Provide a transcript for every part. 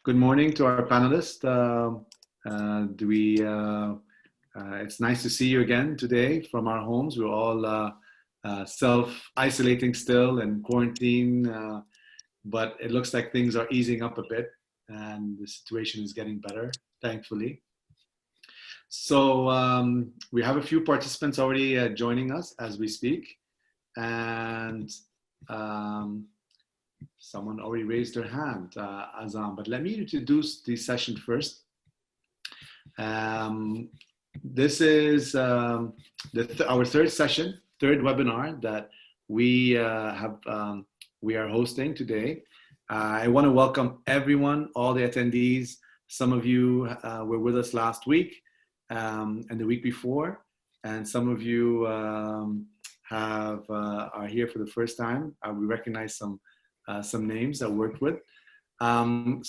Good morning to our panelists. It's nice to see you again today from our homes. We're all self-isolating still and quarantine, but it looks like things are easing up a bit and the situation is getting better, thankfully. So we have a few participants already joining us as we speak, and someone already raised their hand, Azam, but let me introduce the session first. This is our third session, third webinar that we are hosting today. I want to welcome everyone, all the attendees. Some of you were with us last week and the week before, and some of you are here for the first time. We recognize some names I worked with. I want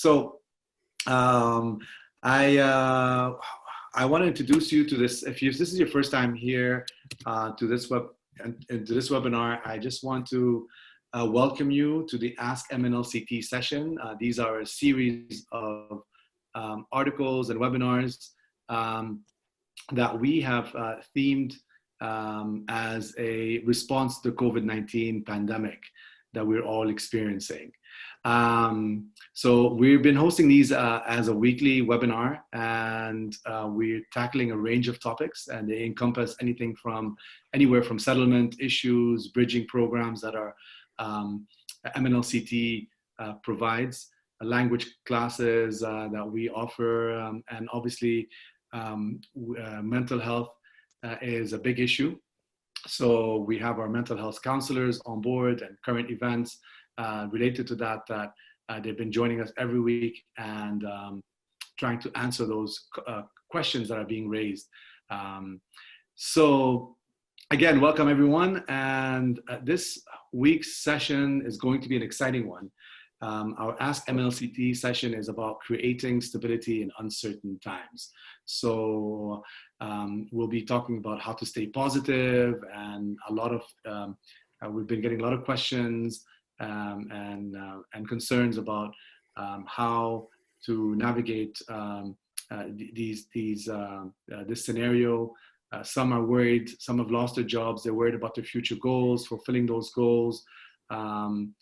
to introduce you to this. If this is your first time here to this webinar, I just want to welcome you to the Ask MNLCT session. These are a series of articles and webinars that we have themed as a response to the COVID-19 pandemic that we're all experiencing. So we've been hosting these as a weekly webinar, and we're tackling a range of topics, and they encompass anywhere from settlement issues, bridging programs that are MNLCT provides, language classes that we offer, and obviously mental health is a big issue. So we have our mental health counselors on board and current events related to that they've been joining us every week and trying to answer those questions that are being raised. So again, welcome everyone. And this week's session is going to be an exciting one. Our Ask MNLCT session is about creating stability in uncertain times. So we'll be talking about how to stay positive, and we've been getting a lot of questions and concerns about how to navigate this scenario. Some are worried, some have lost their jobs, they're worried about their future goals, fulfilling those goals. And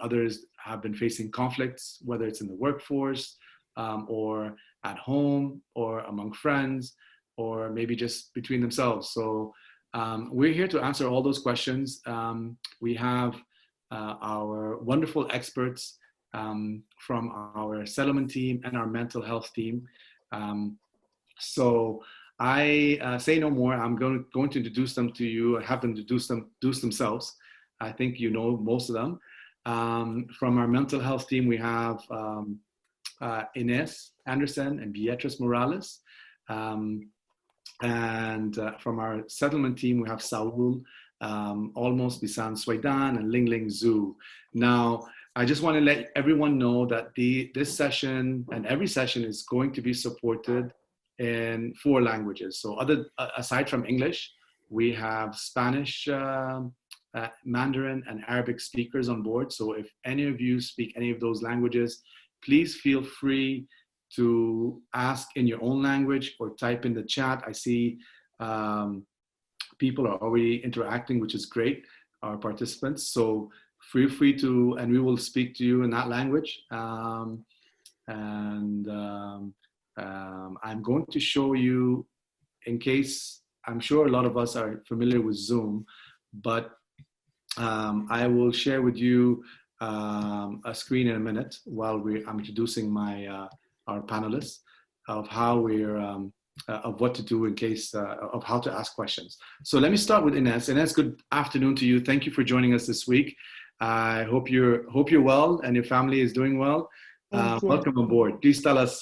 others have been facing conflicts, whether it's in the workforce or at home or among friends, or maybe just between themselves. So we're here to answer all those questions. We have our wonderful experts from our settlement team and our mental health team. So I say no more. I'm going to introduce them to you. I have them introduce themselves. I think you know most of them. From our mental health team, we have Ines Anderson and Beatrice Morales. And from our settlement team, we have Saul Almost Bisan Swaidan and Ling Ling Zhu. Now, I just want to let everyone know that this session and every session is going to be supported in 4 languages. So aside from English, we have Spanish, Mandarin and Arabic speakers on board. So if any of you speak any of those languages, please feel free to ask in your own language or type in the chat. I see people are already interacting, which is great, our participants. So feel free to, and we will speak to you in that language. I'm going to show you, in case, I'm sure a lot of us are familiar with Zoom, but I will share with you a screen in a minute while I'm introducing our panelists of how of what to do in case of how to ask questions. So let me start with Ines. Ines, good afternoon to you. Thank you for joining us this week. I hope you're well and your family is doing well. Welcome on board. Please tell us.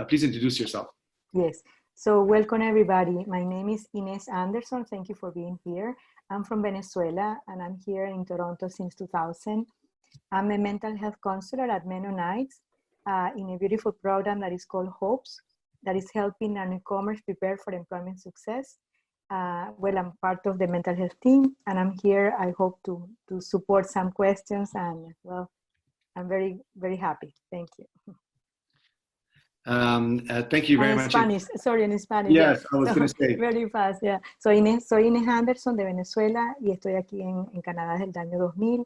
Please introduce yourself. Yes. So welcome everybody. My name is Ines Anderson. Thank you for being here. I'm from Venezuela and I'm here in Toronto since 2000. I'm a mental health counselor at Mennonites in a beautiful program that is called HOPES, that is helping our newcomers prepare for employment success. Well, I'm part of the mental health team and I'm here, I hope to support some questions and well, I'm very, very happy. Thank you. Thank you very And in much. Spanish, sorry, in Spanish. Yes, yeah. I was So, going to say. very fast, yeah. Soy Inés Anderson de Venezuela y estoy aquí en Canadá desde el año 2000.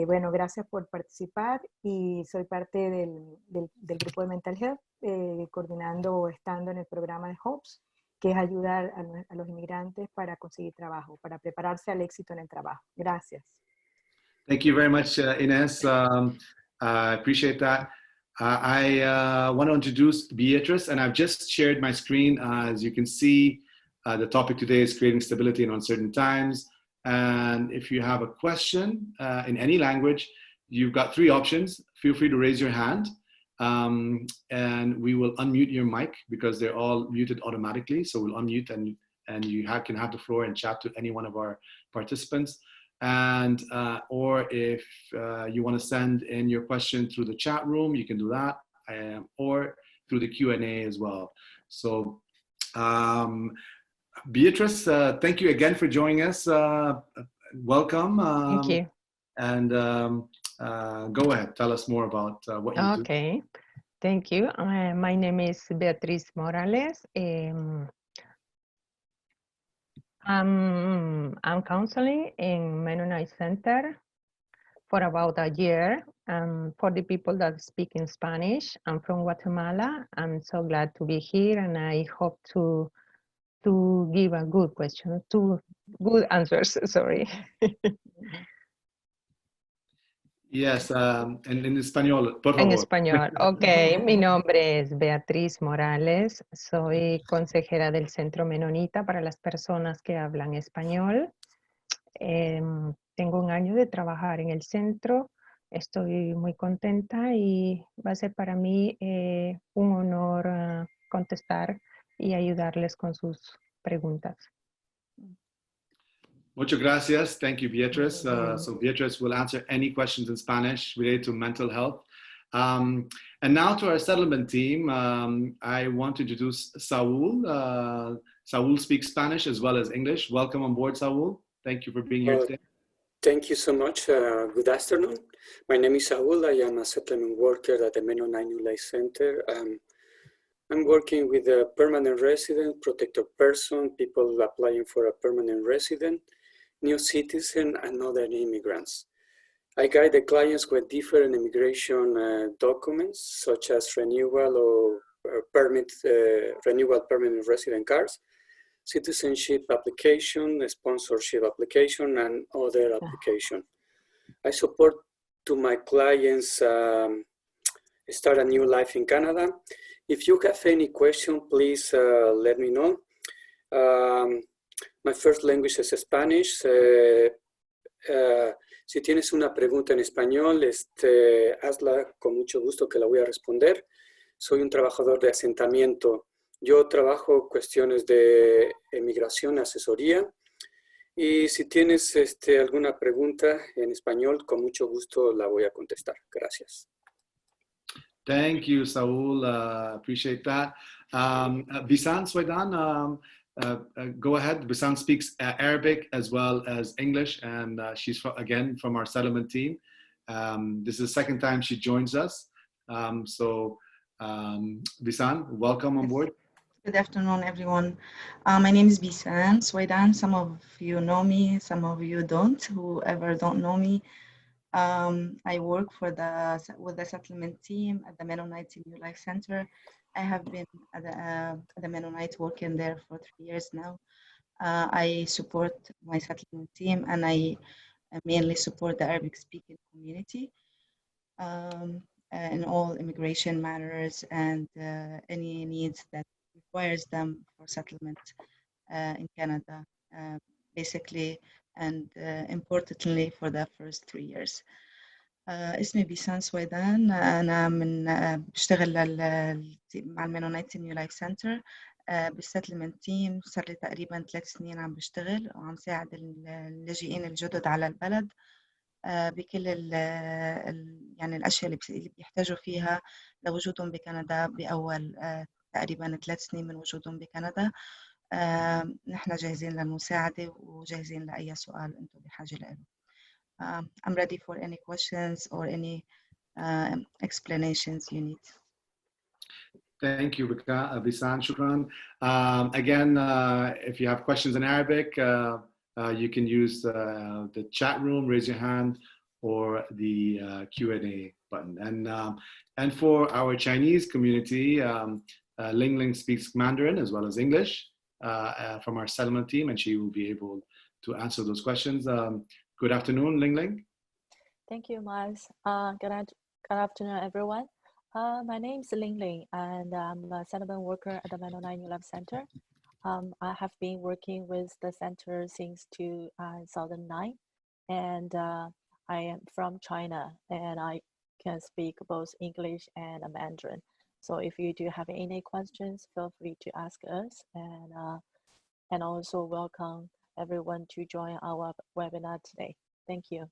Bueno, gracias por participar y soy parte del grupo de Mental Health, coordinando o estando en el programa de HOPES, que es ayudar a los inmigrantes para conseguir trabajo, para prepararse al éxito en el trabajo. Gracias. Thank you very much, Ines. I appreciate that. I want to introduce Beatrice, and I've just shared my screen. As you can see, the topic today is creating stability in uncertain times. And if you have a question in any language, you've got 3 options. Feel free to raise your hand, and we will unmute your mic because they're all muted automatically. So we'll unmute, and you can have the floor and chat to any one of our participants. And or if you want to send in your question through the chat room, you can do that, or through the Q&A as well. So Beatrice, thank you again for joining us. Welcome. Thank you. And go ahead, tell us more about what you do. Okay, thank you. My name is Beatriz Morales. I'm counseling in Mennonite Center for about a year. For the people that speak in Spanish, I'm from Guatemala. I'm so glad to be here, and I hope to give a good question, 2 good answers, sorry. Yes, and in español, por favor. En español, ok. Mi nombre es Beatriz Morales, soy consejera del Centro Menonita para las personas que hablan español. Tengo 1 año de trabajar en el centro, estoy muy contenta y va a ser para mí un honor contestar y ayudarles con sus preguntas. Muchas gracias. Thank you, Beatrice. So Beatrice will answer any questions in Spanish related to mental health. And now to our settlement team, I want to introduce Saul. Saul speaks Spanish as well as English. Welcome on board, Saul. Thank you for being here today. Thank you so much. Good afternoon. My name is Saul. I am a settlement worker at the Mennonite New Life Center. I'm working with a permanent resident, protected person, people applying for a permanent resident, new citizen, and other immigrants. I guide the clients with different immigration documents, such as renewal or renewal permanent resident cards, citizenship application, sponsorship application, and other application. I support to my clients start a new life in Canada. If you have any question, please let me know. My first language is Spanish. Si tienes una pregunta en español, hazla con mucho gusto que la voy a responder. Soy un trabajador de asentamiento. Yo trabajo cuestiones de emigración, asesoría. Y si tienes alguna pregunta en español, con mucho gusto la voy a contestar. Gracias. Thank you, Saul. Appreciate that. Bisan Swaidan, go ahead. Bisan speaks Arabic as well as English, and she's again from our settlement team. This is the 2nd time she joins us. Bisan, welcome on board. Good afternoon, everyone. My name is Bisan Swaidan. Some of you know me, some of you don't. Whoever don't know me, I work with the settlement team at the Mennonite New Life Center. I have been at the Mennonite working there for 3 years now. I support my settlement team, and I mainly support the Arabic-speaking community in all immigration matters and any needs that requires them for settlement in Canada, basically, and importantly for the first 3 years. اسمي بيسان سويدان. أنا بشتغل مع المينونايت نيو لايف سنتر بالسيتلمنت تيم. صار لي تقريبا 3 سنين عم بشتغل وعم ساعد اللاجئين الجدد على البلد بكل يعني الأشياء اللي بيحتاجوا فيها لوجودهم بكندا بأول تقريبا 3 سنين من وجودهم بكندا. نحن جاهزين للمساعدة وجاهزين لأي سؤال أنتم بحاجة له. I'm ready for any questions or any explanations you need. Thank you, Bisan. Shukran. Again, if you have questions in Arabic, you can use the chat room, raise your hand, or the Q&A button. And for our Chinese community, Ling Ling speaks Mandarin as well as English from our settlement team, and she will be able to answer those questions. Good afternoon, Ling Ling. Thank you, Miles. Good afternoon, everyone. My name is Ling Ling, and I'm a settlement worker at the Menno 9/11 Center. I have been working with the center since 2009, and I am from China, and I can speak both English and Mandarin. So if you do have any questions, feel free to ask us, and also welcome everyone to join our webinar today. Thank you.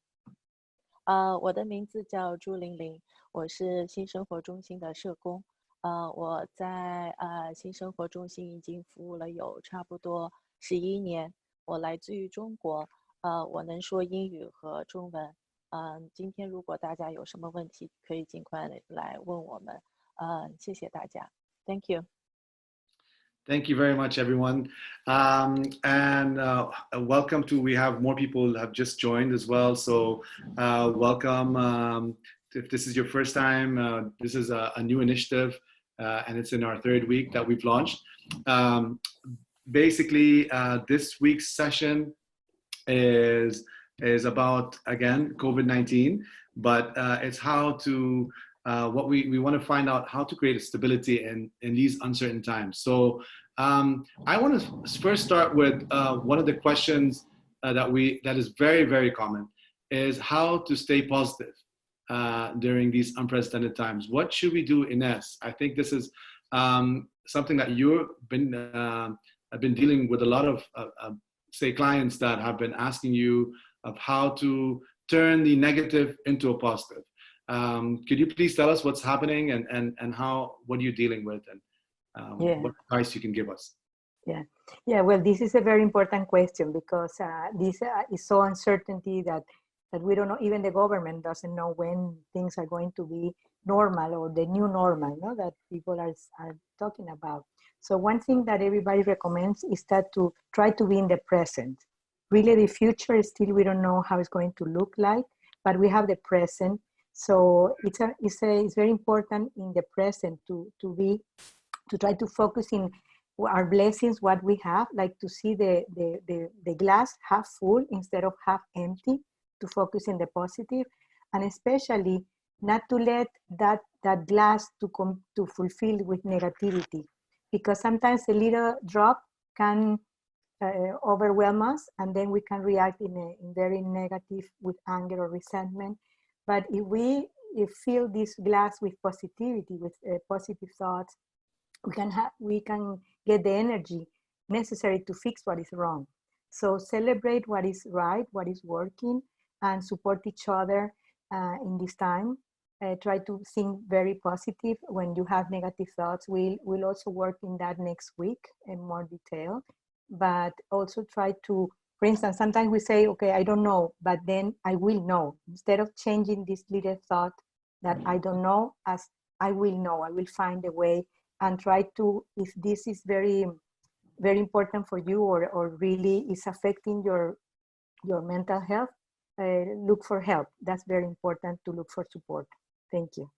我的名字叫朱玲玲，我是新生活中心的社工。我在新生活中心已经服务了有差不多11年。我来自于中国，我能说英语和中文。今天如果大家有什么问题，可以尽快来问我们。谢谢大家。Thank you. Thank you very much, everyone. And welcome to, we have more people have just joined as well. So welcome. If this is your first time, this is a new initiative and it's in our 3rd week that we've launched. Basically, this week's session is about, again, COVID-19, but it's how to, what we want to find out how to create a stability in these uncertain times. So I want to first start with one of the questions that is very, very common is how to stay positive during these unprecedented times. What should we do, Ines? I think this is something that you've been dealing with a lot of say clients that have been asking you of how to turn the negative into a positive. Could you please tell us what's happening and what are you dealing with and what advice you can give us? Yeah. Well, this is a very important question because this is so uncertainty that we don't know, even the government doesn't know when things are going to be normal or the new normal, no, that people are talking about. So one thing that everybody recommends is that to try to be in the present. Really, the future is still, we don't know how it's going to look like, but we have the present. So it's very important in the present to try to focus in our blessings, what we have, like to see the glass half full instead of half empty, to focus in the positive, and especially not to let that glass to fulfill with negativity, because sometimes a little drop can overwhelm us, and then we can react in very negative with anger or resentment. But if we fill this glass with positivity, with positive thoughts, we can get the energy necessary to fix what is wrong. So celebrate what is right, what is working, and support each other in this time. Try to think very positive. When you have negative thoughts, we'll also work in that next week in more detail. But also try to, for instance, sometimes we say, okay, I don't know, but then I will know. Instead of changing this little thought that I don't know as I will know, I will find a way, and try to, if this is very, very important for you or really is affecting your mental health, look for help. That's very important, to look for support. Thank you.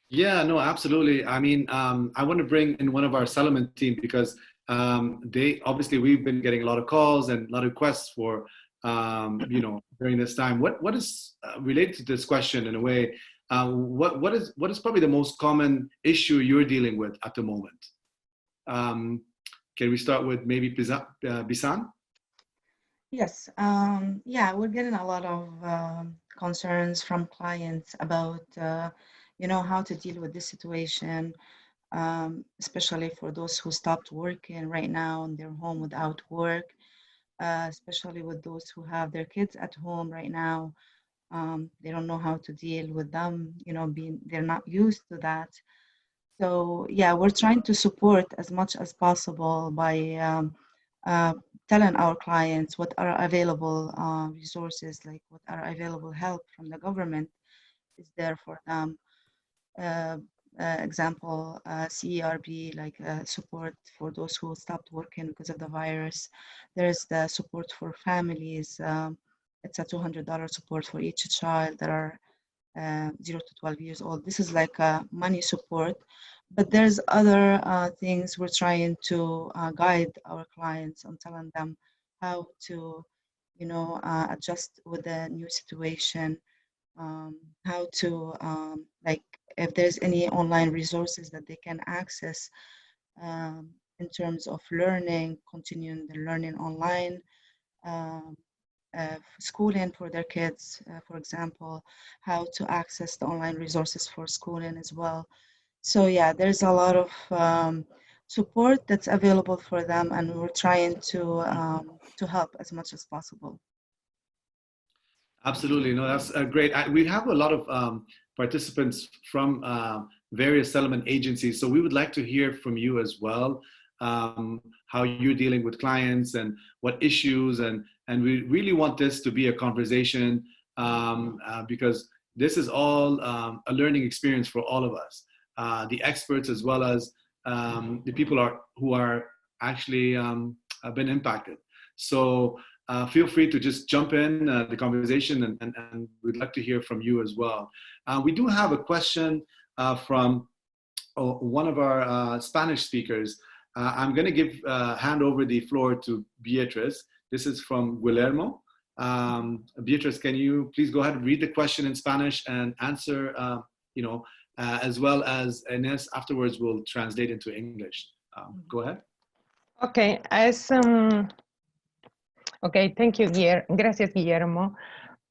Yeah, no, absolutely. I mean, I want to bring in one of our settlement team because obviously we've been getting a lot of calls and a lot of requests for, during this time. What is related to this question in a way? What is probably the most common issue you're dealing with at the moment? Can we start with maybe Bisan? Yes, yeah, we're getting a lot of concerns from clients about, how to deal with this situation, especially for those who stopped working right now and they're home without work, especially with those who have their kids at home right now. They don't know how to deal with them, they're not used to that. So yeah, we're trying to support as much as possible by telling our clients what are available resources, like what are available help from the government, is there for them. Example, CERB, like support for those who stopped working because of the virus. There's the support for families. It's a $200 support for each child that are 0 to 12 years old. This is like a money support, but there's other things we're trying to guide our clients on telling them how to, adjust with the new situation, how to, like, if there's any online resources that they can access in terms of learning, continuing the learning online, schooling for their kids, for example, how to access the online resources for schooling as well. So yeah, there's a lot of support that's available for them, and we're trying to help as much as possible. Absolutely, no, that's great. We have a lot of participants from various settlement agencies, so we would like to hear from you as well, how you're dealing with clients and what issues, and we really want this to be a conversation because this is all a learning experience for all of us, the experts as well as the people who are actually been impacted. So feel free to just jump in the conversation, and we'd like to hear from you as well. We do have a question from one of our Spanish speakers. I'm going to hand over the floor to Beatriz. This is from Guillermo. Beatriz, can you please go ahead and read the question in Spanish and answer, as well as Ines afterwards will translate into English. Go ahead. Okay, okay, thank you, gracias, Guillermo.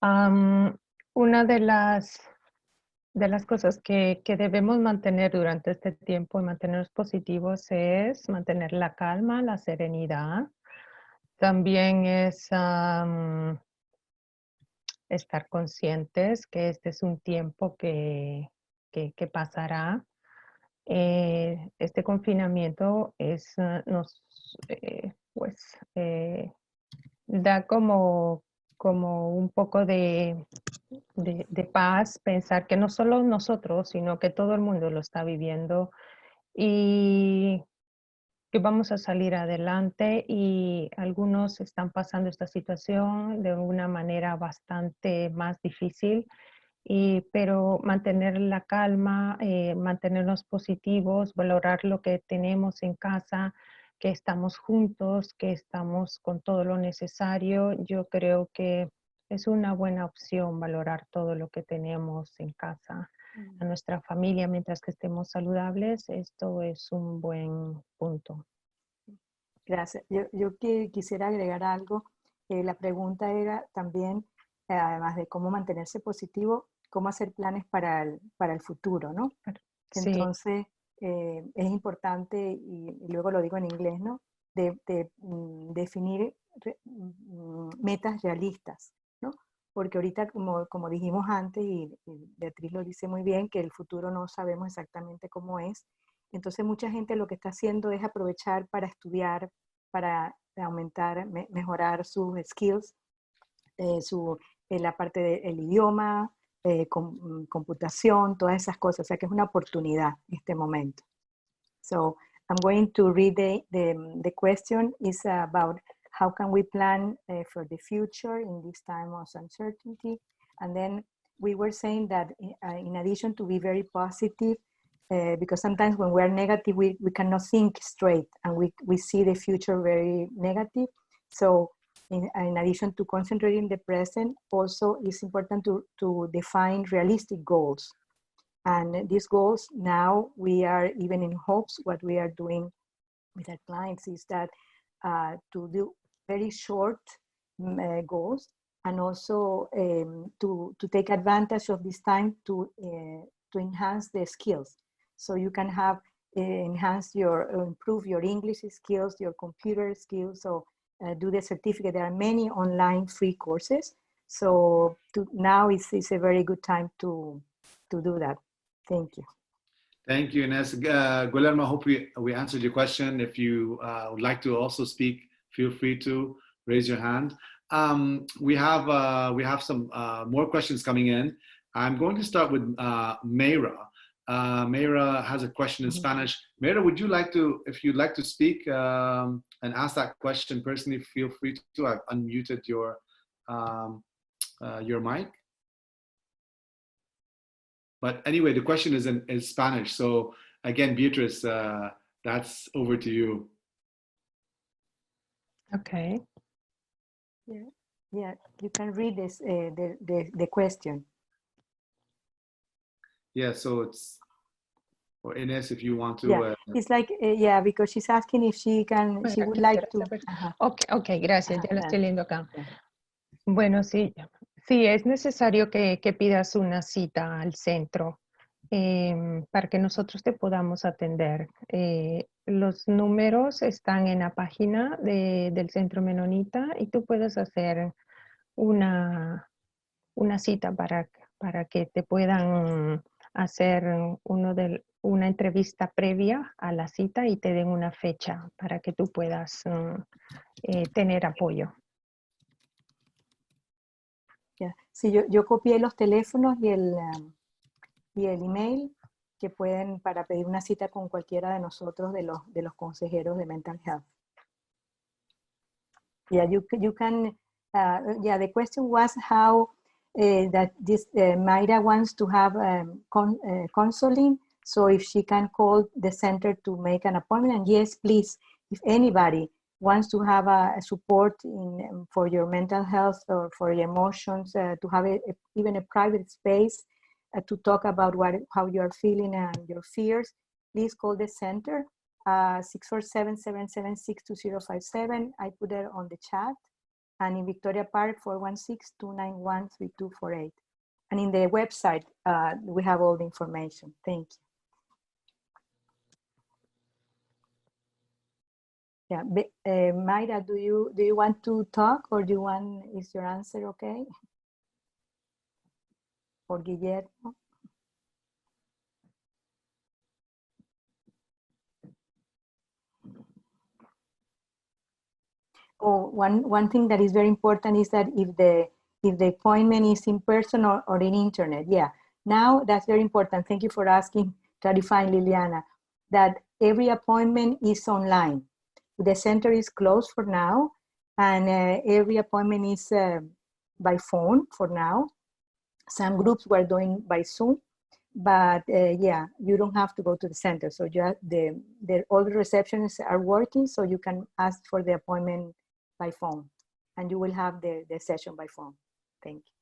Una de las cosas que debemos mantener durante este tiempo y mantenernos positivos es mantener la calma, la serenidad. También es estar conscientes que este es un tiempo que pasará. Este confinamiento nos da como un poco de paz pensar que no solo nosotros, sino que todo el mundo lo está viviendo y que vamos a salir adelante, y algunos están pasando esta situación de una manera bastante más difícil, pero mantener la calma, mantenernos positivos, valorar lo que tenemos en casa, que estamos juntos, que estamos con todo lo necesario. Yo creo que es una buena opción valorar todo lo que tenemos en casa, a nuestra familia, mientras que estemos saludables. Esto es un buen punto. Gracias. Yo quisiera agregar algo. La pregunta era también, además de cómo mantenerse positivo, cómo hacer planes para el futuro, ¿no? Sí. Entonces, es importante, y luego lo digo en inglés, ¿no? De definir metas realistas, ¿no? Porque ahorita, como dijimos antes, y Beatriz lo dice muy bien, que el futuro no sabemos exactamente cómo es. Entonces, mucha gente lo que está haciendo es aprovechar para estudiar, para aumentar, mejorar sus skills, la parte del idioma, computación, todas esas cosas. O sea, que es una oportunidad en este momento. So, I'm going to read the question. Is about how can we plan for the future in this time of uncertainty. And then we were saying that in addition to be very positive, because sometimes when we're negative, we cannot think straight, and we see the future very negative. So in addition to concentrating the present, also it's important to define realistic goals. And these goals, now we are even in hopes, what we are doing with our clients is that to do very short goals, and also to take advantage of this time to enhance the skills. So you can have improve your English skills, your computer skills, so do the certificate. There are many online free courses. So now is a very good time to do that. Thank you. Thank you, Ines. Guillermo, I hope we answered your question. If you would like to also speak, feel free to raise your hand. We have some more questions coming in. I'm going to start with Mayra. Mayra has a question in Spanish. Mayra, would you like to, if you'd like to speak and ask that question personally, feel free to. I've unmuted your mic. But anyway, the question is in Spanish. So again, Beatrice, that's over to you. Okay. Yeah, you can read this the question. Yeah, so it's for Ines, if you want to. Yeah, it's like, yeah, because she's asking if she can, she would like to. Okay, gracias, ya lo estoy leyendo acá. Yeah. Bueno, sí, es necesario que pidas una cita al centro para que nosotros te podamos atender. Los números están en la página del Centro Menonita y tú puedes hacer una cita para que te puedan hacer una entrevista previa a la cita y te den una fecha para que tú puedas tener apoyo. Yeah. Sí, yo copié los teléfonos y el email que pueden para pedir una cita con cualquiera de nosotros de los consejeros de Mental Health. Yeah, you can, yeah, the question was how that this Mayra wants to have counseling, so if she can call the center to make an appointment, and yes, please, if anybody wants to have a support for your mental health or for your emotions, to have even a private space to talk about how you are feeling and your fears, please call the center, 647-776-2057. I put it on the chat. And in Victoria Park, 416-291-3248. And in the website, we have all the information. Thank you. Yeah, Mayra, do you want to talk, or is your answer okay? Or Guillermo? Oh, one thing that is very important is that if the appointment is in person or in internet, yeah. Now that's very important. Thank you for asking, clarifying, Liliana, that every appointment is online. The center is closed for now, and every appointment is by phone for now. Some groups were doing by Zoom, but yeah, you don't have to go to the center. So all the receptionists are working, so you can ask for the appointment by phone, and you will have the session by phone. Thank you.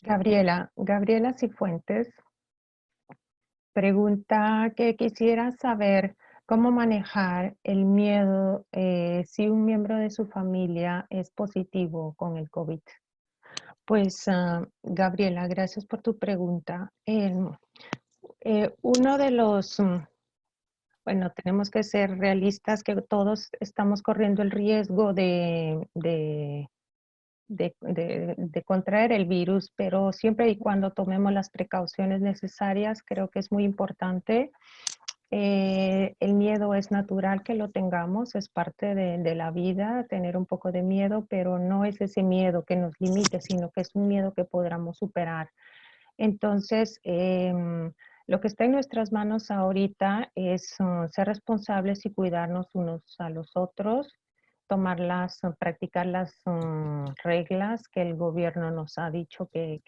Gabriela Cifuentes pregunta que quisiera saber cómo manejar el miedo si un miembro de su familia es positivo con el COVID. Pues, Gabriela, gracias por tu pregunta. Uno de los, bueno, tenemos que ser realistas que todos estamos corriendo el riesgo de contraer el virus, pero siempre y cuando tomemos las precauciones necesarias, creo que es muy importante. El miedo es natural que lo tengamos, es parte de la vida, tener un poco de miedo, pero no es ese miedo que nos limite, sino que es un miedo que podamos superar. Entonces, lo que está en nuestras manos ahorita es ser responsables y cuidarnos unos a los otros, practicar las reglas que el gobierno nos ha dicho que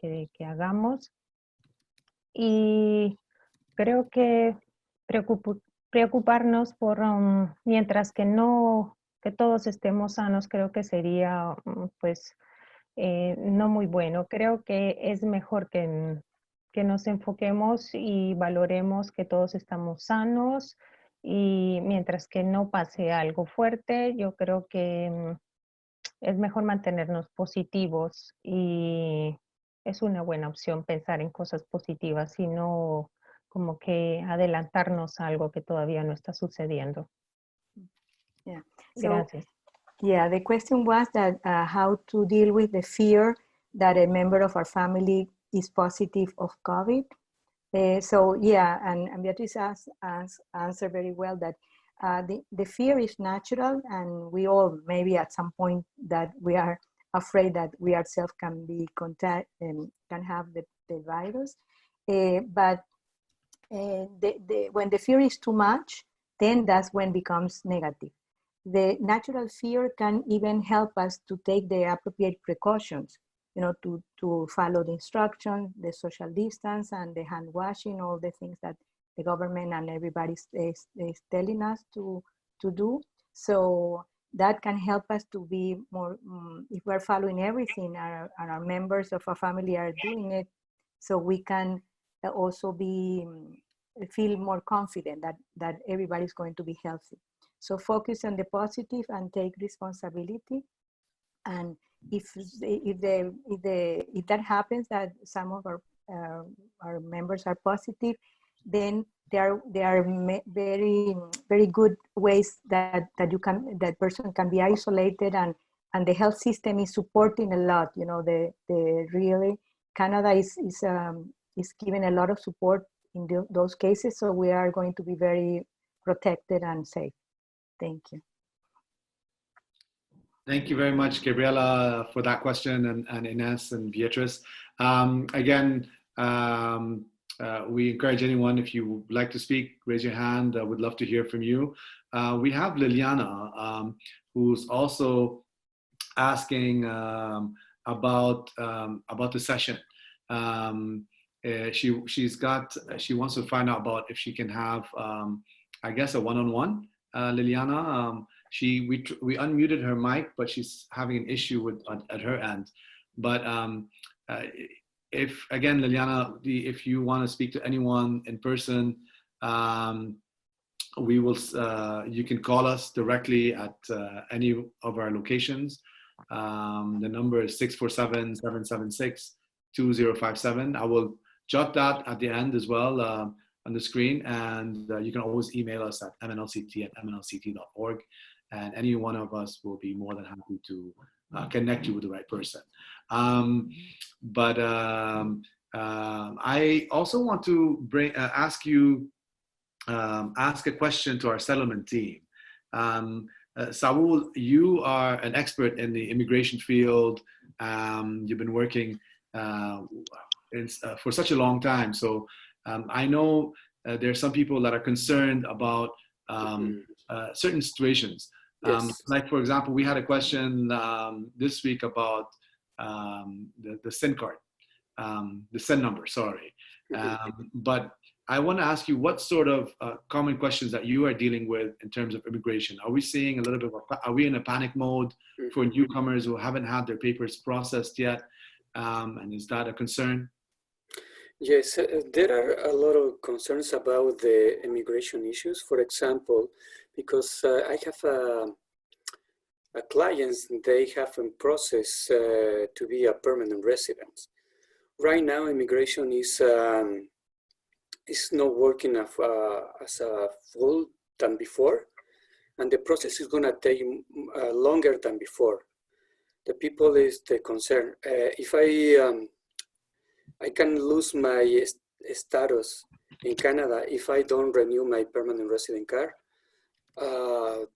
hagamos. Y creo que preocuparnos por, mientras que todos estemos sanos, creo que sería pues no muy bueno. Creo que es mejor que nos enfoquemos y valoremos que todos estamos sanos, y mientras que no pase algo fuerte, yo creo que es mejor mantenernos positivos, y es una buena opción pensar en cosas positivas y no como que adelantarnos a algo que todavía no está sucediendo. Yeah. Gracias. Yeah, the question was that how to deal with the fear that a member of our family is positive of COVID. So yeah, and Beatrice answered very well that The fear is natural, and we all maybe at some point that we are afraid that we ourselves can be can have the virus. But when the fear is too much, then that's when it becomes negative. The natural fear can even help us to take the appropriate precautions, to follow the instructions, the social distance, and the hand washing, all the things that the government and everybody is telling us to do. So that can help us to be more, if we're following everything, and our members of our family are doing it, so we can also feel more confident that everybody's going to be healthy. So focus on the positive and take responsibility. And if that happens, that some of our members are positive, then there are very, very good ways that person can be isolated, and the health system is supporting a lot. Really Canada is giving a lot of support in those cases, so we are going to be very protected and safe. Thank you. Thank you very much, Gabriela, for that question, and Ines and Beatrice. Again, we encourage anyone, if you would like to speak, raise your hand. I would love to hear from you. We have Liliana, who's also asking about the session. She wants to find out about if she can have, I guess, a one-on-one. Liliana, we unmuted her mic, but she's having an issue at her end. But if again, Liliana, if you want to speak to anyone in person, we will. You can call us directly at any of our locations. The number is 647-776-2057. I will jot that at the end as well on the screen, and you can always email us at mnlct@mnlct.org, and any one of us will be more than happy to connect you with the right person. I also want to ask a question to our settlement team. Saul, you are an expert in the immigration field. You've been working for such a long time. So I know there are some people that are concerned about certain situations. Yes. Like, for example, we had a question this week about the SIN card, the SIN number, sorry. But I want to ask you what sort of common questions that you are dealing with in terms of immigration. Are we seeing a little bit are we in a panic mode for newcomers who haven't had their papers processed yet? And is that a concern? Yes, there are a lot of concerns about the immigration issues. For example, because I have clients, they have in process to be a permanent resident. Right now, immigration is not working as a full than before, and the process is going to take longer than before. The people is the concern. If I can lose my status in Canada if I don't renew my permanent resident card.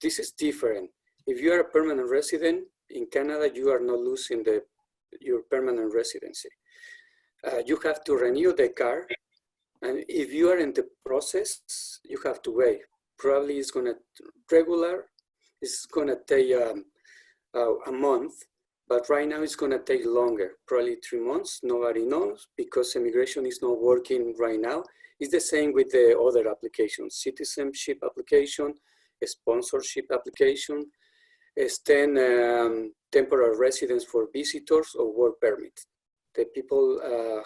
This is different. If you are a permanent resident in Canada, you are not losing your permanent residency. You have to renew the card, and if you are in the process, you have to wait. Probably it's gonna take a month. But right now it's going to take longer, probably 3 months. Nobody knows because immigration is not working right now. It's the same with the other applications, citizenship application, a sponsorship application, extend temporary residence for visitors or work permit. The people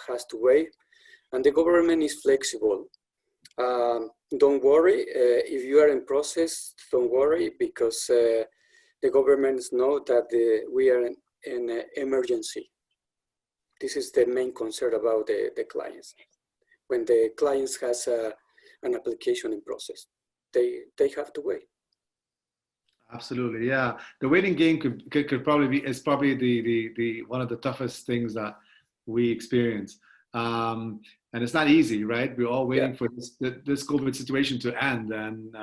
has to wait, and the government is flexible. Don't worry, if you are in process, don't worry because the governments know that we are in an emergency. This is the main concern about the clients. When the clients has an application in process, they have to wait. Absolutely, yeah. The waiting game could probably be the one of the toughest things that we experience, and it's not easy, right? We're all waiting for this COVID situation to end, and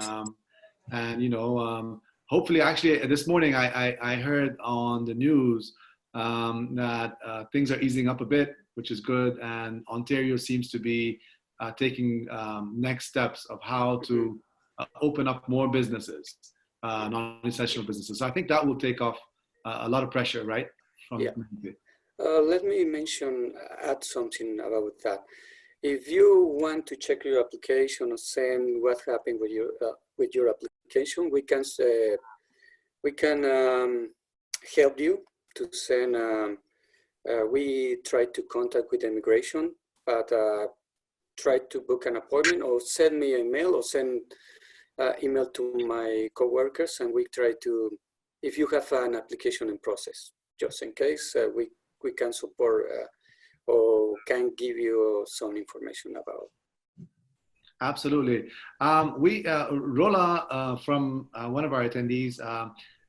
And, you know, hopefully, actually, this morning I heard on the news that things are easing up a bit, which is good. And Ontario seems to be taking next steps of how to open up more businesses, non-essential businesses. So I think that will take off a lot of pressure, right? From Yeah. Let me add something about that. If you want to check your application or send what happened with your application, we can help you to send. We try to contact with immigration, but try to book an appointment or send me an email or send email to my coworkers, and we try to, if you have an application in process, just in case, we can support or can give you some information about. Absolutely. Rola from one of our attendees,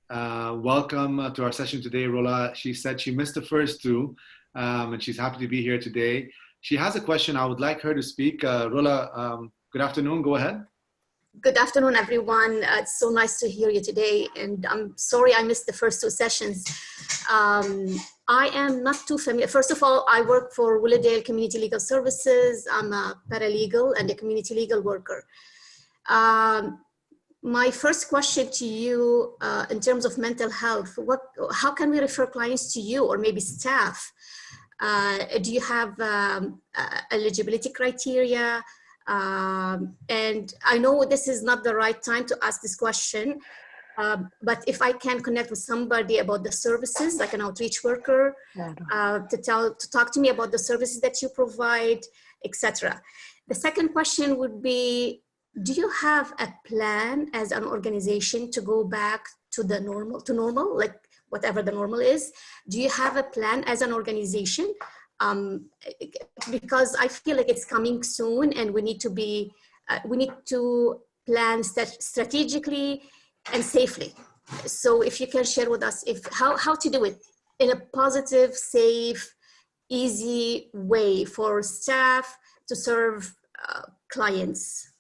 welcome to our session today, Rola. She said she missed the first two, and she's happy to be here today. She has a question. I would like her to speak. Rola, good afternoon. Go ahead. Good afternoon, everyone. It's so nice to hear you today. And I'm sorry I missed the first two sessions. I am not too familiar. First of all, I work for Willowdale Community Legal Services. I'm a paralegal and a community legal worker. My first question to you in terms of mental health, how can we refer clients to you or maybe staff? Do you have eligibility criteria? And I know this is not the right time to ask this question, but if I can connect with somebody about the services, like an outreach worker, to talk to me about the services that you provide, etc. The second question would be, do you have a plan as an organization to go back to the normal, like whatever the normal is? Do you have a plan as an organization? Because I feel like it's coming soon, and we need to plan strategically and safely. So if you can share with us how to do it in a positive, safe, easy way for staff to serve clients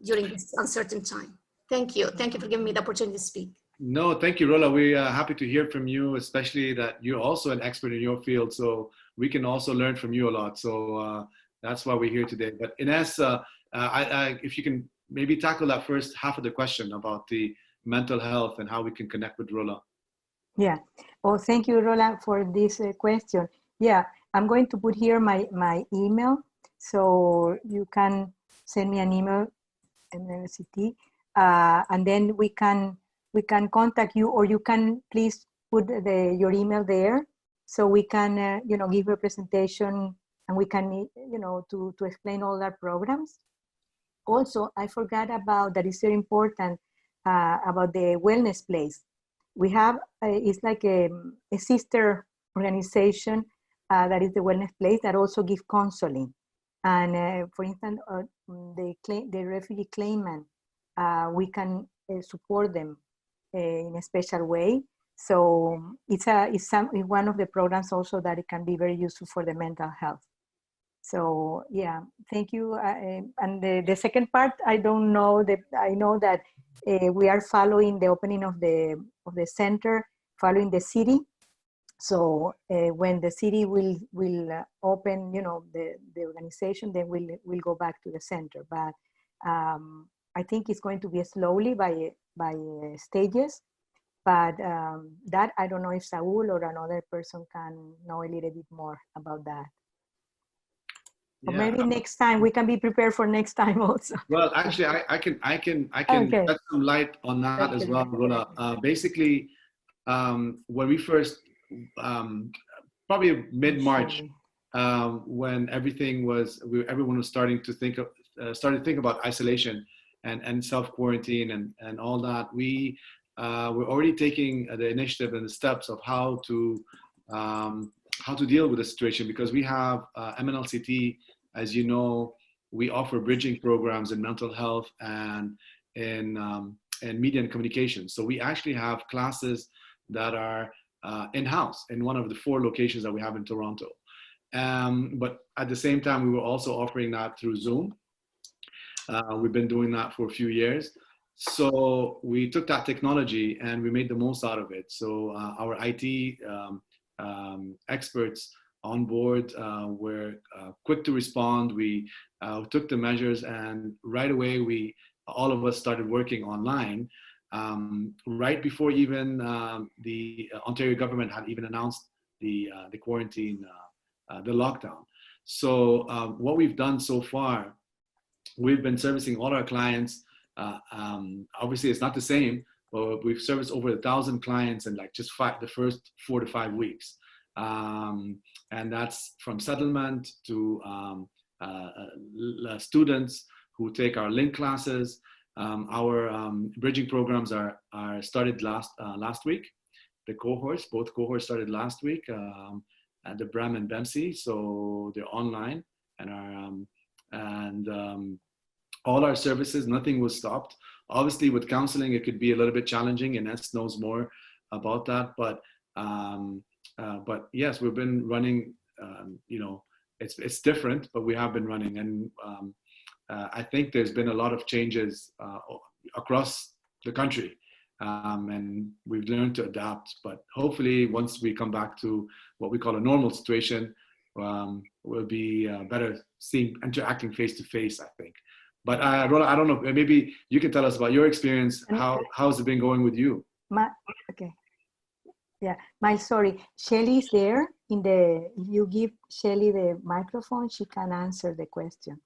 during this uncertain time. Thank you. Thank you for giving me the opportunity to speak. No, thank you, Rola. We're happy to hear from you, especially that you're also an expert in your field. So we can also learn from you a lot. So that's why we're here today. But Ines, if you can maybe tackle that first half of the question about the mental health and how we can connect with Rola. Yeah. Well, thank you, Rola, for this question. Yeah, I'm going to put here my email, so you can send me an email, MNLCT, and then we can contact you, or you can please put your email there, so we can give a presentation, and we can to explain all our programs. Also, I forgot about that. Is very important about the wellness place. We have it's like a sister organization that is the wellness place that also give counseling. And for instance, the refugee claimant, we can support them in a special way. So it's one of the programs also that it can be very useful for the mental health. So yeah, thank you. And the second part, I don't know that. I know that we are following the opening of the center, following the city. So when the city will open, the organization, then we'll go back to the center. But I think it's going to be slowly by stages. But that I don't know if Saul or another person can know a little bit more about that. Or maybe next time we can be prepared for next time also. Well, actually, I can Okay. shed some light on that as well, Rola. Basically, when we first, probably mid-March, when everything was, everyone was starting to think about isolation and self-quarantine and all that, we were already taking the initiative and the steps of how to deal with the situation, because we have MNLCT, as you know, we offer bridging programs in mental health and in media and communications. So we actually have classes that are in-house in one of the 4 locations that we have in Toronto. But at the same time, we were also offering that through Zoom. We've been doing that for a few years. So we took that technology and we made the most out of it. So our IT experts on board were quick to respond. We took the measures, and right away all of us started working online. Right before even the Ontario government had even announced the quarantine, the lockdown. So what we've done so far, we've been servicing all our clients. Obviously, it's not the same, but we've serviced over 1,000 clients in like just the first 4 to 5 weeks. And that's from settlement to students who take our link classes. Our bridging programs are started last week. The cohorts, both cohorts started last week at the BREM and BEMC, so they're online, and all our services, nothing was stopped. Obviously, with counseling, it could be a little bit challenging, and Ines knows more about that. But yes, we've been running. It's different, but we have been running, and I think there's been a lot of changes across the country, and we've learned to adapt. But hopefully, once we come back to what we call a normal situation, we'll be better interacting face to face, I think. But Rola, I don't know, maybe you can tell us about your experience. How's it been going with you? Okay. Yeah, sorry. Shelly is there if you give Shelly the microphone, she can answer the question.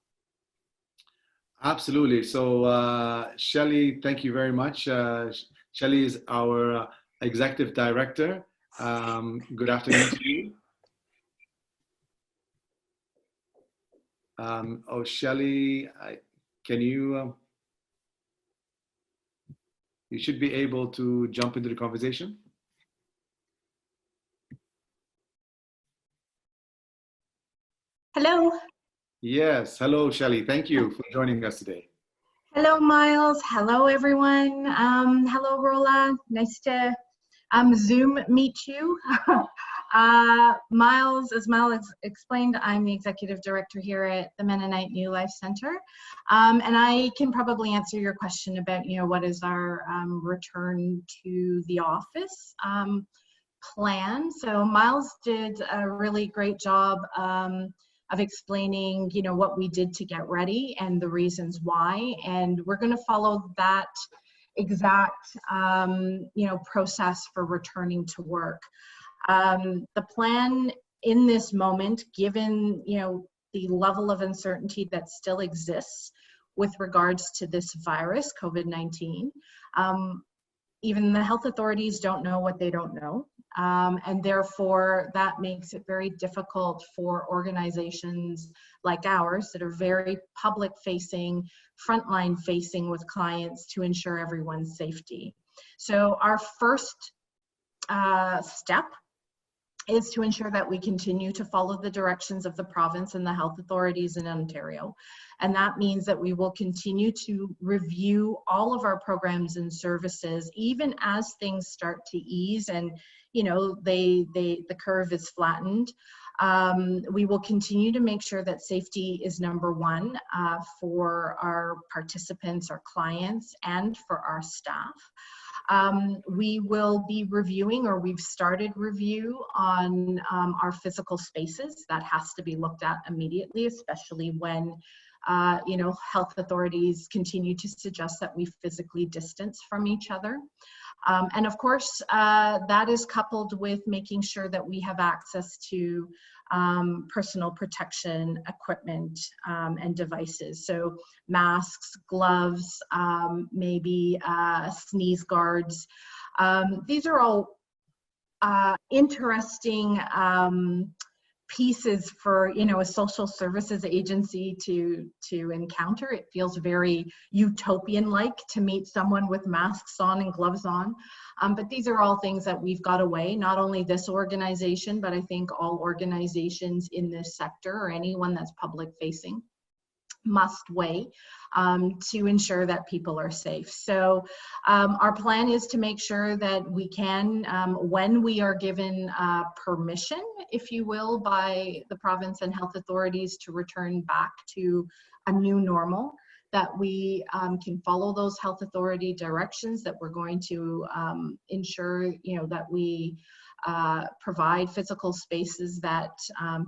Absolutely. So Shelly, thank you very much. Shelly is our executive director. Good afternoon to you. Shelly, can you should be able to jump into the conversation. Hello. Yes. Hello, Shelly. Thank you for joining us today. Hello, Miles. Hello, everyone. Hello, Rola. Nice to Zoom meet you. Miles, as Miles explained, I'm the executive director here at the Mennonite New Life Center. And I can probably answer your question about, what is our return to the office plan. So Miles did a really great job of explaining, what we did to get ready and the reasons why. And we're going to follow that exact, process for returning to work. The plan in this moment, given, the level of uncertainty that still exists with regards to this virus, COVID-19, even the health authorities don't know what they don't know. And therefore, that makes it very difficult for organizations like ours that are very public-facing, frontline-facing with clients to ensure everyone's safety. So our first step is to ensure that we continue to follow the directions of the province and the health authorities in Ontario. And that means that we will continue to review all of our programs and services, even as things start to ease and, the curve is flattened. We will continue to make sure that safety is number one for our participants, our clients, and for our staff. We will be reviewing, or we've started review on our physical spaces. That has to be looked at immediately, especially when health authorities continue to suggest that we physically distance from each other. And of course, that is coupled with making sure that we have access to personal protection equipment and devices. So masks, gloves, maybe sneeze guards. These are all interesting pieces for a social services agency to encounter. It feels very utopian-like to meet someone with masks on and gloves on. But these are all things that we've got to weigh, not only this organization, but I think all organizations in this sector or anyone that's public-facing must weigh to ensure that people are safe. So our plan is to make sure that we can, when we are given permission, if you will, by the province and health authorities to return back to a new normal, that we can follow those health authority directions, that we're going to ensure, that we provide physical spaces that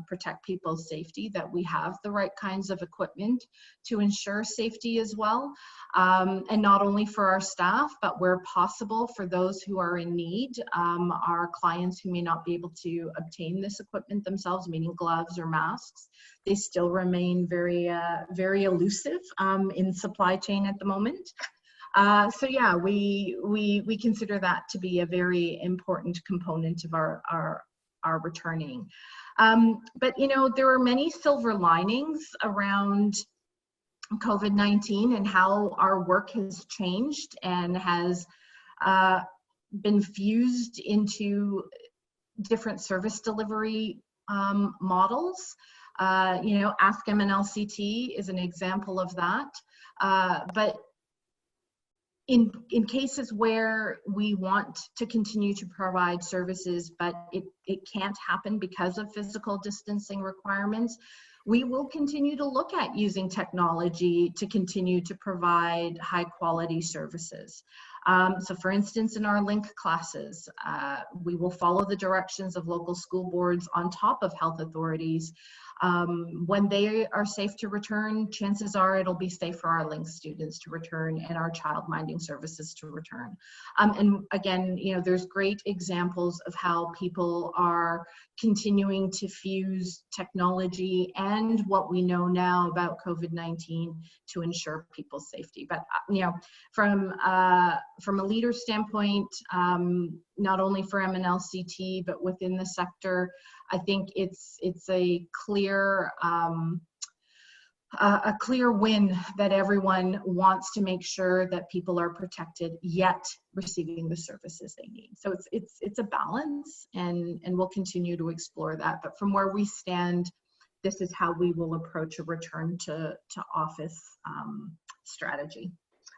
protect people's safety, that we have the right kinds of equipment to ensure safety as well. And not only for our staff, but where possible for those who are in need, our clients who may not be able to obtain this equipment themselves, meaning gloves or masks. They still remain very, very elusive in supply chain at the moment. So yeah, we consider that to be a very important component of our returning. But there are many silver linings around COVID-19 and how our work has changed and has been fused into different service delivery models. Ask MNLCT is an example of that. But in cases where we want to continue to provide services, but it can't happen because of physical distancing requirements, we will continue to look at using technology to continue to provide high quality services. So for instance, in our LINK classes, we will follow the directions of local school boards on top of health authorities. When they are safe to return, chances are it'll be safe for our LINK students to return and our childminding services to return. And again, there's great examples of how people are continuing to fuse technology and what we know now about COVID-19 to ensure people's safety. But from a leader standpoint, not only for MNLCT but within the sector, I think it's a clear win that everyone wants to make sure that people are protected yet receiving the services they need. So it's a balance, and we'll continue to explore that. But from where we stand, this is how we will approach a return to office strategy.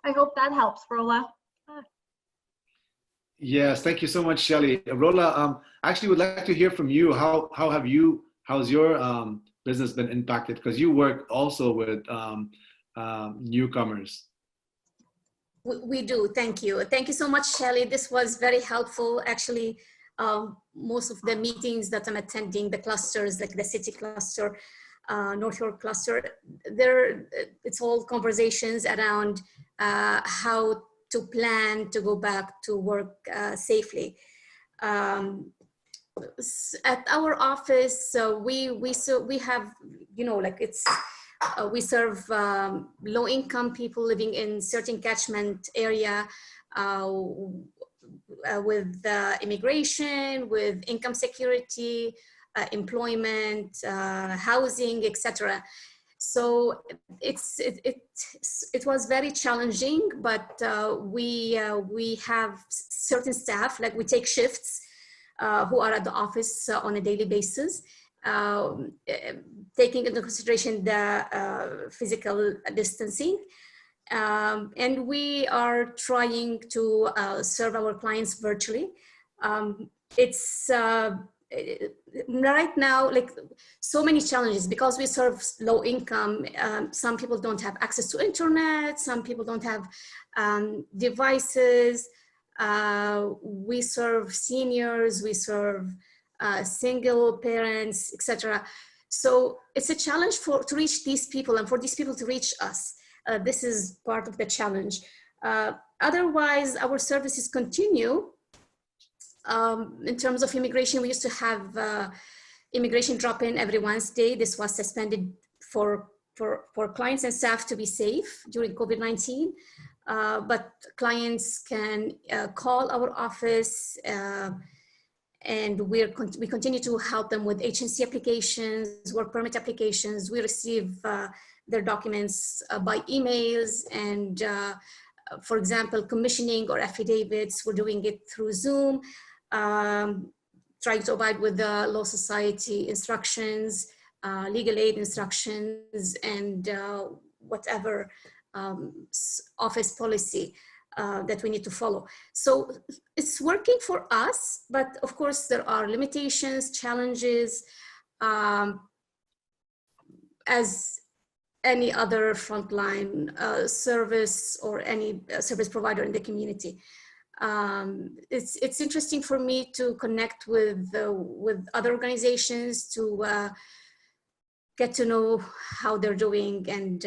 I hope that helps, Rola. Yes, thank you so much, Shelley. Rola, I actually would like to hear from you. How's your business been impacted? Because you work also with newcomers. We do, thank you. Thank you so much, Shelley. This was very helpful. Actually, most of the meetings that I'm attending, the clusters, like the city cluster, North York cluster, it's all conversations around how to plan to go back to work safely. At our office, we have, we serve low-income people living in certain catchment area with with income security, employment, housing, etc. So it was very challenging, but we have certain staff, like we take shifts who are at the office on a daily basis, taking into consideration the physical distancing. And we are trying to serve our clients virtually. It's right now, like, so many challenges because we serve low income. Some people don't have access to internet. Some people don't have devices. We serve seniors. We serve single parents, etc. So it's a challenge to reach these people and for these people to reach us. This is part of the challenge. Otherwise, our services continue. In terms of immigration, we used to have immigration drop-in every Wednesday. This was suspended for clients and staff to be safe during COVID-19. But clients can call our office and we continue to help them with HNC applications, work permit applications. We receive their documents by emails and for example, commissioning or affidavits, we're doing it through Zoom. Trying to abide with the Law Society instructions, legal aid instructions, and whatever office policy that we need to follow. So it's working for us, but of course there are limitations, challenges. As any other frontline service or any service provider in the community. It's interesting for me to connect with other organizations to get to know how they're doing, and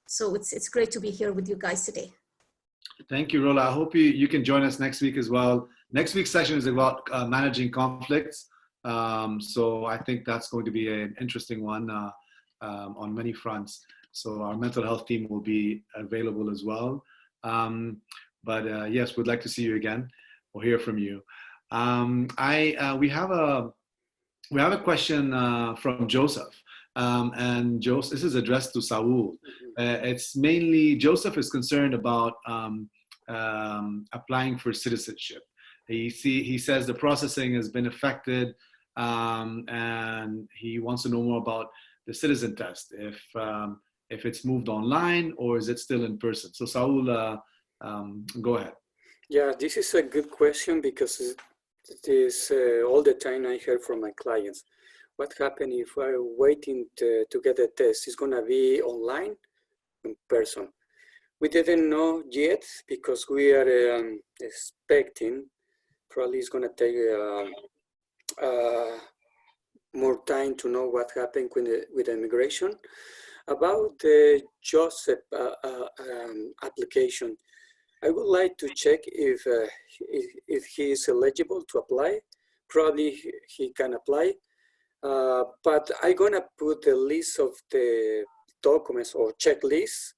so it's great to be here with you guys today. Thank you, Rola. I hope you can join us next week as well. Next week's session is about managing conflicts. So I think that's going to be an interesting one on many fronts. So our mental health team will be available as well. But yes, we'd like to see you again or hear from you. We have a question from Joseph. And Joseph, this is addressed to Saul. It's mainly, Joseph is concerned about applying for citizenship. He says the processing has been affected, and he wants to know more about the citizen test, if it's moved online or is it still in person. So Saul, go ahead. Yeah, this is a good question because it is all the time I hear from my clients. What happens if I'm waiting to get a test? It's going to be online, in person. We didn't know yet because we are expecting. Probably it's going to take more time to know what happened with the immigration. About the Joseph application, I would like to check if he is eligible to apply. Probably he can apply. But I'm gonna put a list of the documents or checklists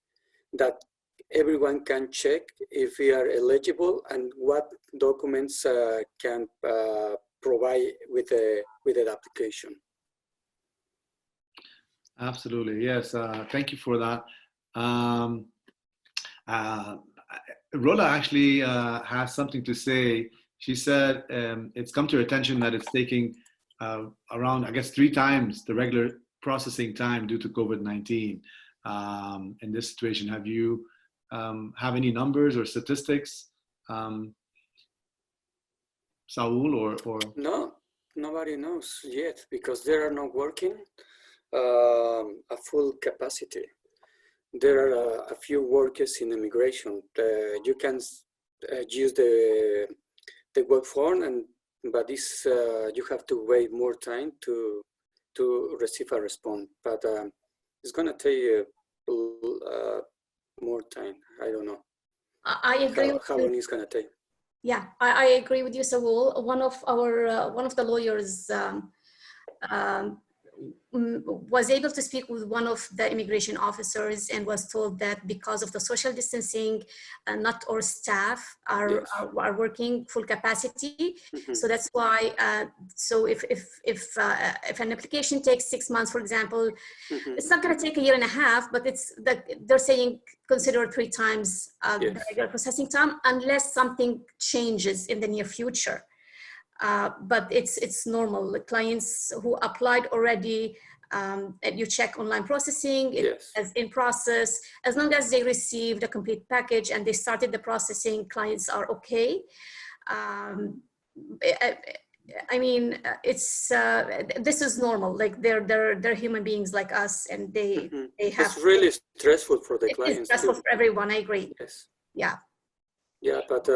that everyone can check if we are eligible and what documents can provide with the application. Absolutely, yes. Thank you for that. Rola actually has something to say. She said it's come to her attention that it's taking around, I guess, 3 times the regular processing time due to COVID-19. In this situation, have you have any numbers or statistics, Saul, or? No, nobody knows yet because they are not working a full capacity. There are a few workers in immigration. You can use the web form, but this you have to wait more time to receive a response. But it's gonna take more time. I don't know. I agree. How long it's gonna take? Yeah, I agree with you, Saul. One of the lawyers was able to speak with one of the immigration officers and was told that because of the social distancing, not all staff are working full capacity. Mm-hmm. So that's why. So if an application takes 6 months, for example, mm-hmm. it's not going to take 1.5 years, but they're saying consider 3 times the regular processing time unless something changes in the near future. But it's normal. The clients who applied already, you check online processing, it's in process. As long as they received a complete package and they started the processing, clients are okay. I mean, it's this is normal. Like they're human beings like us, and they have. It's really stressful for the clients. It's stressful for everyone. I agree. Yes. Yeah. Yeah, but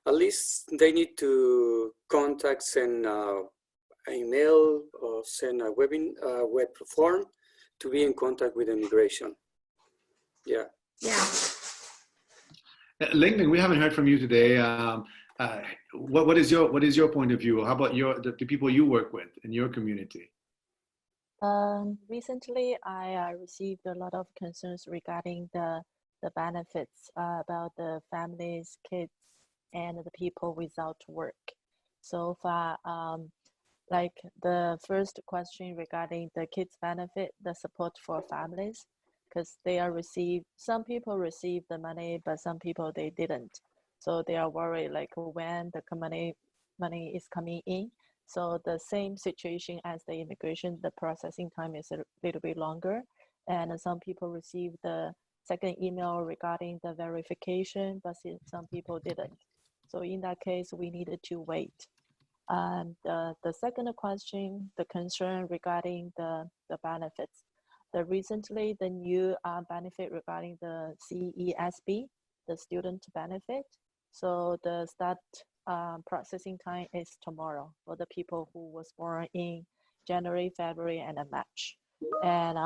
at least they need to contact, send an email or send a web form to be in contact with immigration. Yeah. Yeah. Ling, we haven't heard from you today. What is your point of view? How about the people you work with in your community? Recently, I received a lot of concerns regarding the benefits about the families, kids, and the people without work. So far, like the first question regarding the kids benefit, the support for families, because some people receive the money, but some people they didn't. So they are worried like when the money is coming in. So the same situation as the immigration, the processing time is a little bit longer. And some people receive the second email regarding the verification, but some people didn't. So in that case, we needed to wait. And the second question, the concern regarding the benefits. recently the new benefit regarding the CESB, the student benefit. So the start processing time is tomorrow for the people who was born in January, February, and March. And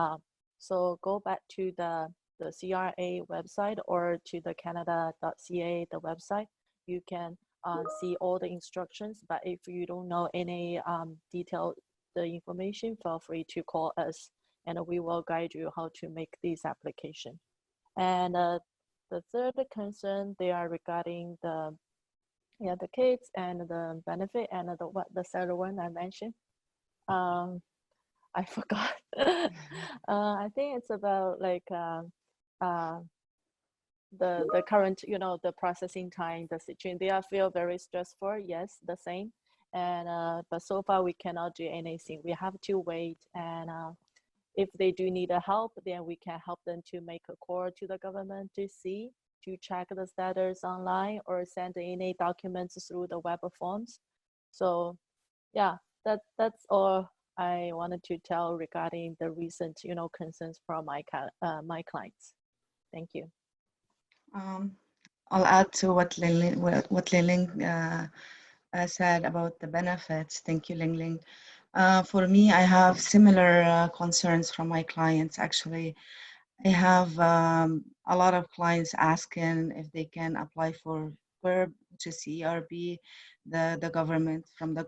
so go back to the CRA website or to the canada.ca, the website. You can see all the instructions, but if you don't know any detailed the information, feel free to call us and we will guide you how to make this application. And the third concern, they are regarding the kids and the benefit and the third one I mentioned. I forgot. I think it's about like the current, the processing time, the situation. They are feel very stressful. Yes, the same. And but so far we cannot do anything. We have to wait. And if they do need a help, then we can help them to make a call to the government to check the status online or send any documents through the web forms. So yeah, that's all I wanted to tell regarding the recent, concerns from my clients. Thank you. I'll add to what Lingling said about the benefits. Thank you, Lingling. For me, I have similar concerns from my clients. Actually, I have a lot of clients asking if they can apply for PERB, which is CERB, the government from the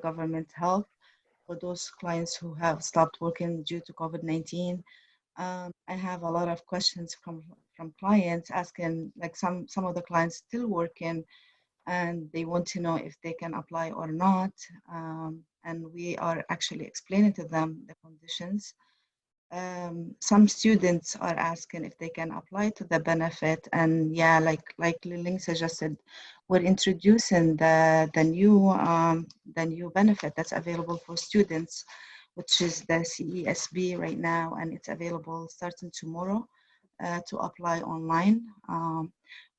government help for those clients who have stopped working due to COVID-19. I have a lot of questions from clients asking, like some of the clients still working, and they want to know if they can apply or not. And we are actually explaining to them the conditions. Some students are asking if they can apply to the benefit, and yeah, like Lingling suggested, we're introducing the new benefit that's available for students, which is the CESB right now, and it's available starting tomorrow to apply online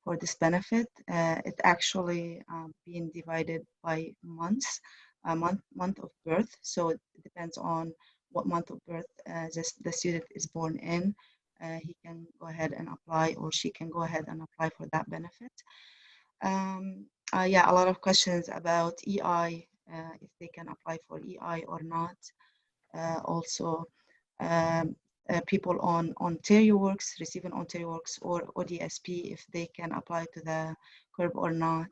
for this benefit. It actually being divided by months, month of birth, so it depends on what month of birth the student is born in. He can go ahead and apply, or she can go ahead and apply for that benefit. Yeah, a lot of questions about EI, if they can apply for EI or not. Also, people on Ontario Works, receiving Ontario Works or ODSP, if they can apply to the CERB or not,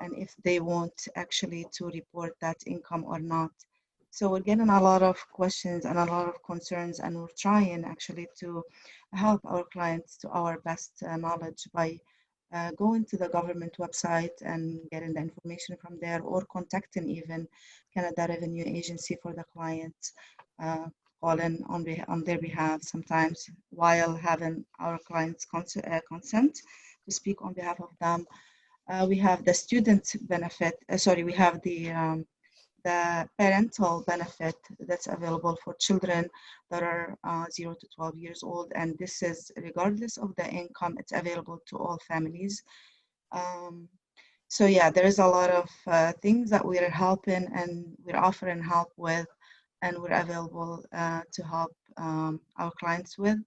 and if they want actually to report that income or not. So we're getting a lot of questions and a lot of concerns, and we're trying actually to help our clients to our best knowledge by going to the government website and getting the information from there, or contacting even Canada Revenue Agency for the clients, calling on their behalf sometimes, while having our clients consent to speak on behalf of them. We have the student benefit, we have the parental benefit that's available for children that are 0 to 12 years old, and this is regardless of the income. It's available to all families. So yeah, there is a lot of things that we're helping and we're offering help with, and we're available to help our clients with.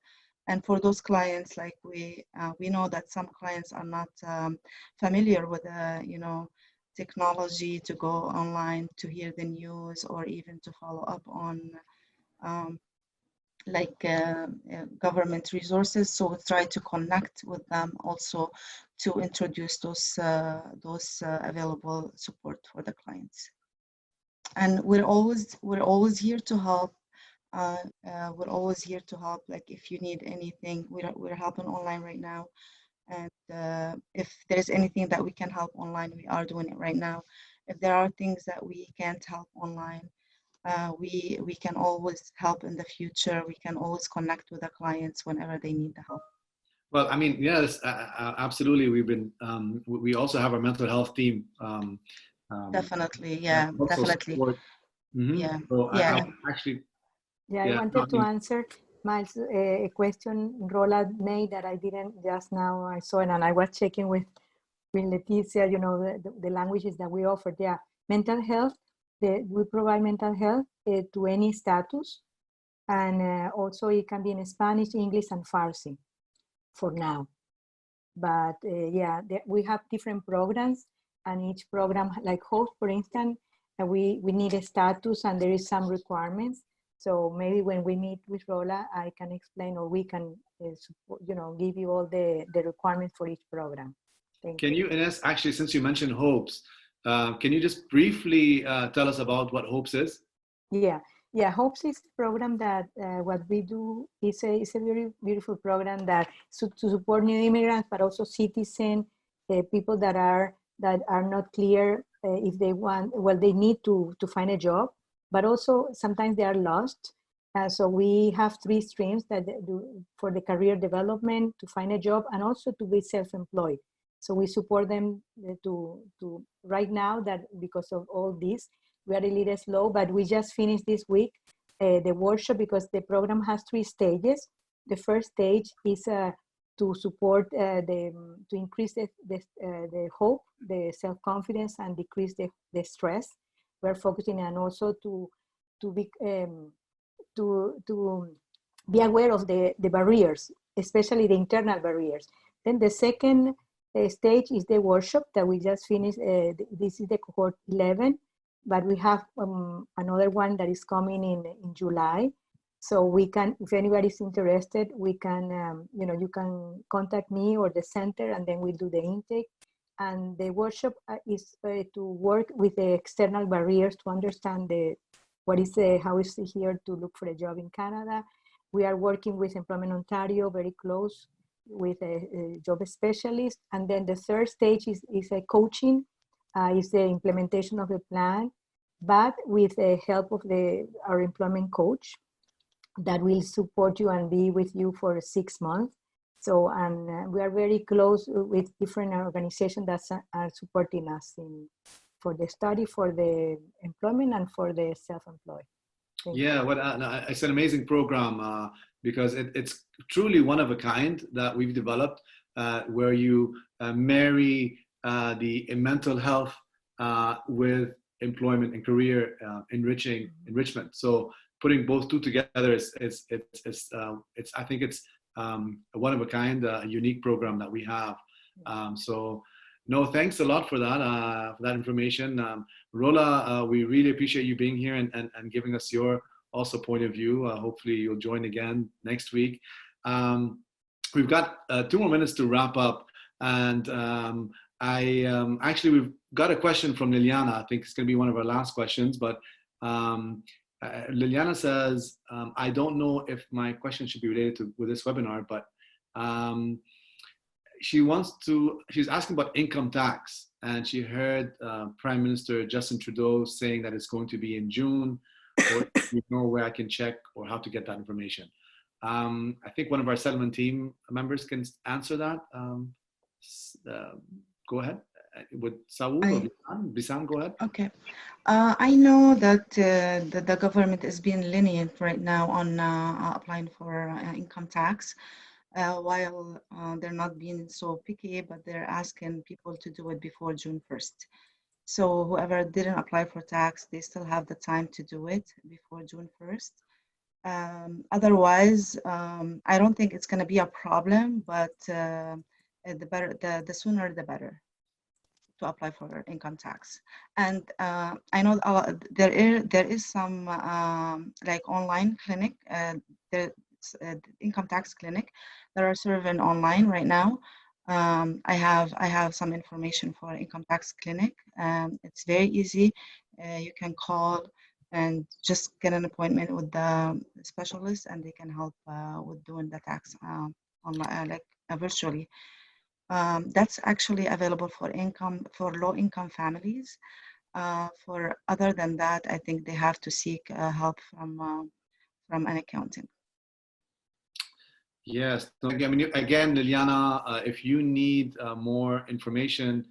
And for those clients, like we know that some clients are not familiar with technology to go online to hear the news, or even to follow up on government resources. So we try to connect with them also to introduce those available support for the clients. And we're always here to help. We're always here to help. Like if you need anything, we're helping online right now. And if there's anything that we can help online, we are doing it right now. If there are things that we can't help online, we can always help in the future. We can always connect with the clients whenever they need the help. Well, I mean, yes, absolutely. We've been, we also have our mental health team. Definitely, yeah, definitely. Mm-hmm. Yeah, so yeah. I wanted to answer Miles a question Roland made that I didn't just now. I saw it, and I was checking with Leticia, the languages that we offer. Yeah, mental health. We provide mental health to any status, And also it can be in Spanish, English, and Farsi for now. But yeah, we have different programs, and each program, like HOPE, for instance, we need a status and there is some requirements. So maybe when we meet with Rola, I can explain, or we can, give you all the requirements for each program. Can you, Ines, actually, since you mentioned HOPES, can you just briefly tell us about what HOPES is? Yeah, HOPES is a program that what we do is a very beautiful program that to support new immigrants, but also citizens, people that are not clear if they want, well, they need to find a job, but also sometimes they are lost. So we have 3 streams that do for the career development, to find a job, and also to be self-employed. So we support them to right now, that because of all this, we are a little slow, but we just finished this week the workshop, because the program has 3 stages. The first stage is to support to increase the hope, the self-confidence, and decrease the stress. We're focusing on also to be aware of the barriers, especially the internal barriers. Then the second stage is the workshop that we just finished. This is the cohort 11. But we have another one that is coming in July. So we can, if anybody's interested, we can, you can contact me or the center, and then we'll do the intake. And the workshop is to work with the external barriers, to understand how is it here to look for a job in Canada. We are working with Employment Ontario very close with a job specialist. And then the third stage is a coaching. Is the implementation of the plan, but with the help of our employment coach that will support you and be with you for 6 months. So, and we are very close with different organizations that are supporting us for the study, for the employment, and for the self-employed. Yeah, it's an amazing program because it's truly one of a kind that we've developed, where you marry the mental health with employment and career enrichment. So putting both 2 together I think it's a one of a kind, a unique program that we have. So no, thanks a lot for that information. Rola, we really appreciate you being here and giving us your also point of view. Hopefully you'll join again next week. We've got 2 more minutes to wrap up, and actually, we've got a question from Liliana. I think it's going to be one of our last questions, but Liliana says, I don't know if my question should be related with this webinar, but she's asking about income tax, and she heard Prime Minister Justin Trudeau saying that it's going to be in June, or if you know where I can check or how to get that information. I think one of our settlement team members can answer that. Go ahead. With Saul or Bisan, go ahead. Okay. I know that the government is being lenient right now on applying for income tax, while they're not being so picky, but they're asking people to do it before June 1st. So whoever didn't apply for tax, they still have the time to do it before June 1st. Otherwise, I don't think it's going to be a problem, but the sooner the better to apply for income tax. And I know there is some like online clinic, income tax clinic that are serving online right now. I have some information for income tax clinic. It's very easy. You can call and just get an appointment with the specialist, and they can help with doing the tax online, virtually. That's actually available for low-income families. For other than that, I think they have to seek help from an accountant. Yes. I mean, again, Liliana, if you need more information,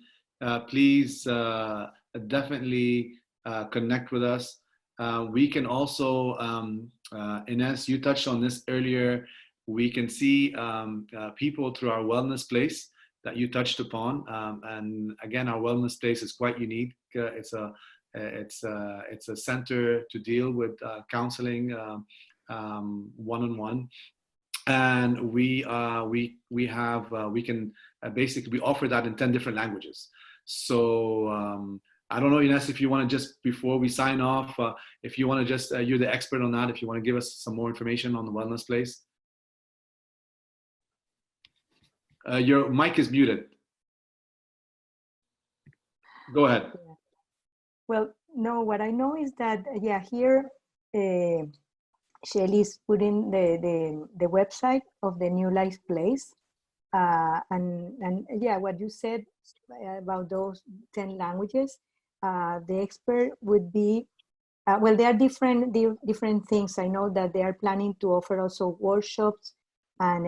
please definitely connect with us. We can also, Ines, you touched on this earlier, we can see people through our wellness place that you touched upon. And again, our wellness place is quite unique. It's a center to deal with counseling one-on-one. And we can basically, we offer that in 10 different languages. So I don't know, Ines, if you want to just, before we sign off, if you want to just, you're the expert on that, if you want to give us some more information on the Wellness Place. Your mic is muted. Go ahead. Well, no, what I know is that, yeah, here, Shelly's putting the website of the New Life Place. And yeah, what you said about those 10 languages, the expert would be, well, there are different things. I know that they are planning to offer also workshops, and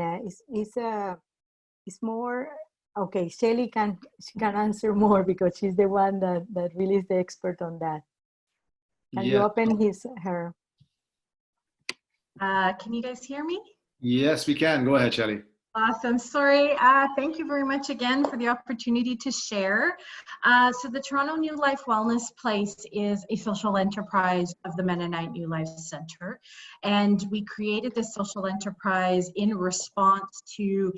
it's more, okay, Shelly can answer more because she's the one that really is the expert on that. Can you open her? Can you guys hear me? Yes, we can. Go ahead, Shelly. Awesome. Sorry. Thank you very much again for the opportunity to share. So the Toronto New Life Wellness Place is a social enterprise of the Mennonite New Life Center. And we created this social enterprise in response to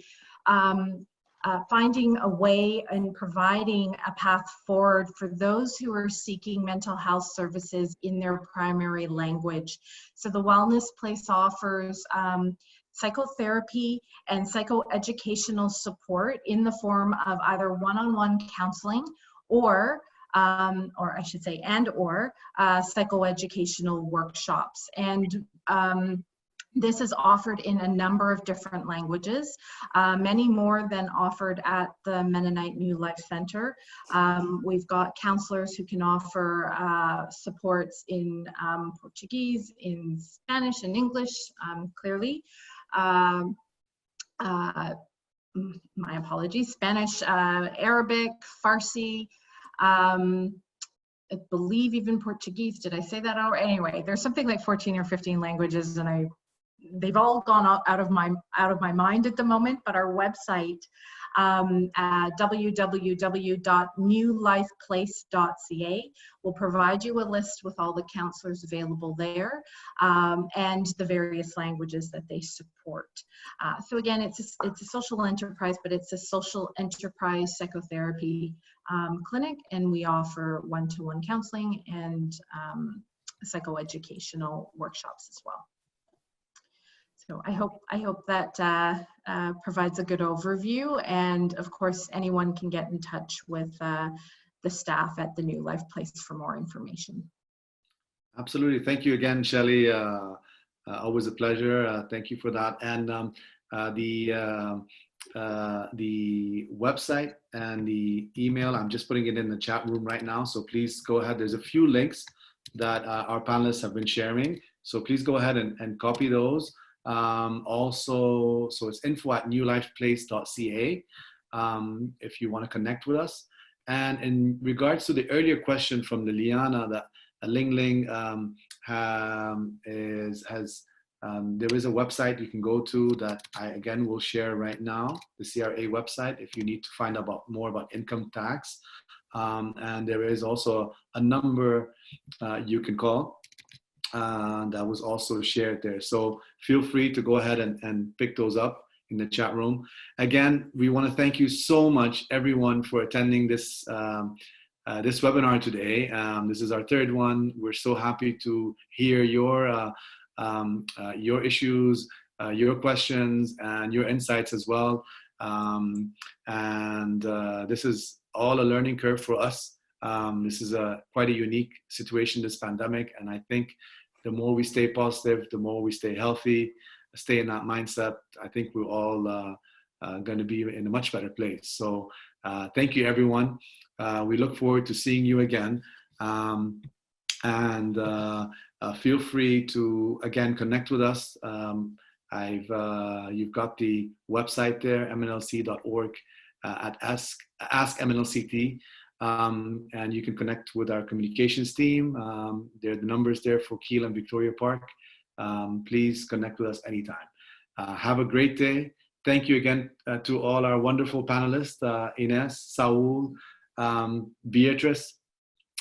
finding a way and providing a path forward for those who are seeking mental health services in their primary language. So the Wellness Place offers psychotherapy and psychoeducational support in the form of either one-on-one counseling or I should say, psychoeducational workshops. And this is offered in a number of different languages, many more than offered at the Mennonite New Life Center. We've got counselors who can offer supports in Portuguese, in Spanish and English, clearly. My apologies, Spanish, Arabic, Farsi, I believe even Portuguese. Did I say that already? Anyway, there's something like 14 or 15 languages, and they've all gone out of my mind at the moment, but our website, www.newlifeplace.ca, will provide you a list with all the counselors available there, and the various languages that they support. So again, it's a social enterprise, but it's a social enterprise psychotherapy clinic, and we offer one-to-one counseling and psychoeducational workshops as well. So I hope that provides a good overview, and of course anyone can get in touch with the staff at the New Life Place for more information. Absolutely. Thank you again, Shelly. Always a pleasure. Thank you for that. And the website and the email, I'm just putting it in the chat room right now. So please go ahead. There's a few links that our panelists have been sharing. So please go ahead and copy those. Also, so it's info@newlifeplace.ca if you want to connect with us. And in regards to the earlier question from Liliana, that Ling Ling there is a website you can go to that I again will share right now, the CRA website, if you need to find out more about income tax. And there is also a number you can call. That was also shared there. So feel free to go ahead and pick those up in the chat room. Again, we want to thank you so much, everyone, for attending this this webinar today. This is our third one. We're so happy to hear your issues, your questions, and your insights as well. This is all a learning curve for us. This is quite a unique situation, this pandemic, and I think the more we stay positive, the more we stay healthy, stay in that mindset, I think we're all going to be in a much better place. So thank you, everyone. We look forward to seeing you again. Feel free to, again, connect with us. You've got the website there, mnlc.org, at Ask MNLCT. And you can connect with our communications team. There are the numbers there for Keele and Victoria Park. Please connect with us anytime. Have a great day. Thank you again to all our wonderful panelists, Ines, Saul, Beatrice,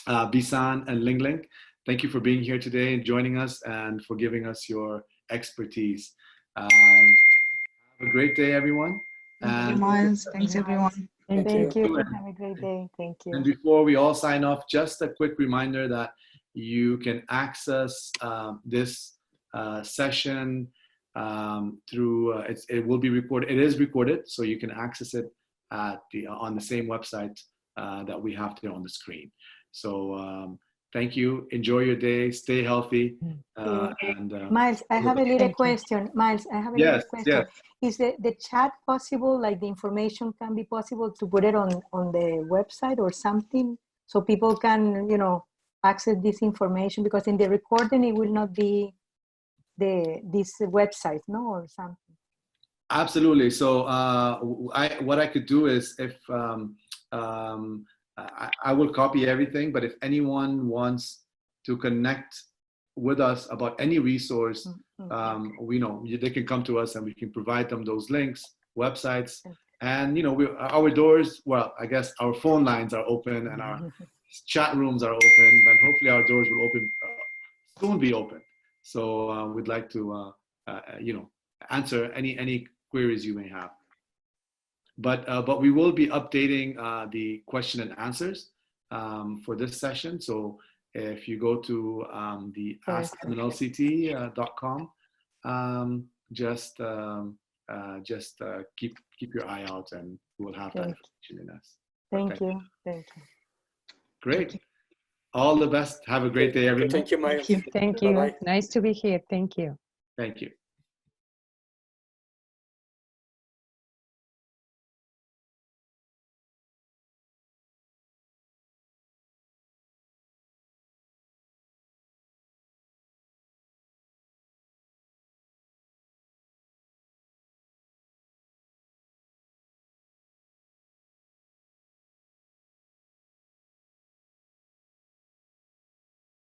Bisan, and Ling Ling. Thank you for being here today and joining us and for giving us your expertise. Have a great day, everyone. Thank you, Miles. Thanks, everyone. Thank you. you. Have a great day. Thank you. And before we all sign off, just a quick reminder that you can access this session through, it will be recorded. It is recorded, so you can access it at on the same website that we have there on the screen. So thank you. Enjoy your day. Stay healthy. Miles, I have a little question. Miles, I have a little question. Yes. Is the chat possible, like the information can be possible to put it on the website or something so people can, you know, access this information? Because in the recording, it will not be this website, no, or something. Absolutely. So what I could do is if I will copy everything, but if anyone wants to connect with us about any resource, we know they can come to us and we can provide them those links, websites, and you know, our doors. Well, I guess our phone lines are open and our chat rooms are open, and hopefully our doors will open soon be open. So we'd like to you know, answer any queries you may have. But we will be updating the question and answers for this session. So if you go to the askmnlct.com, just keep your eye out, and we'll have that information in us. Thank you. Thank you. Great. All the best. Have a great day, everyone. Thank you, Maya. Thank you. Bye-bye. Nice to be here. Thank you. Thank you.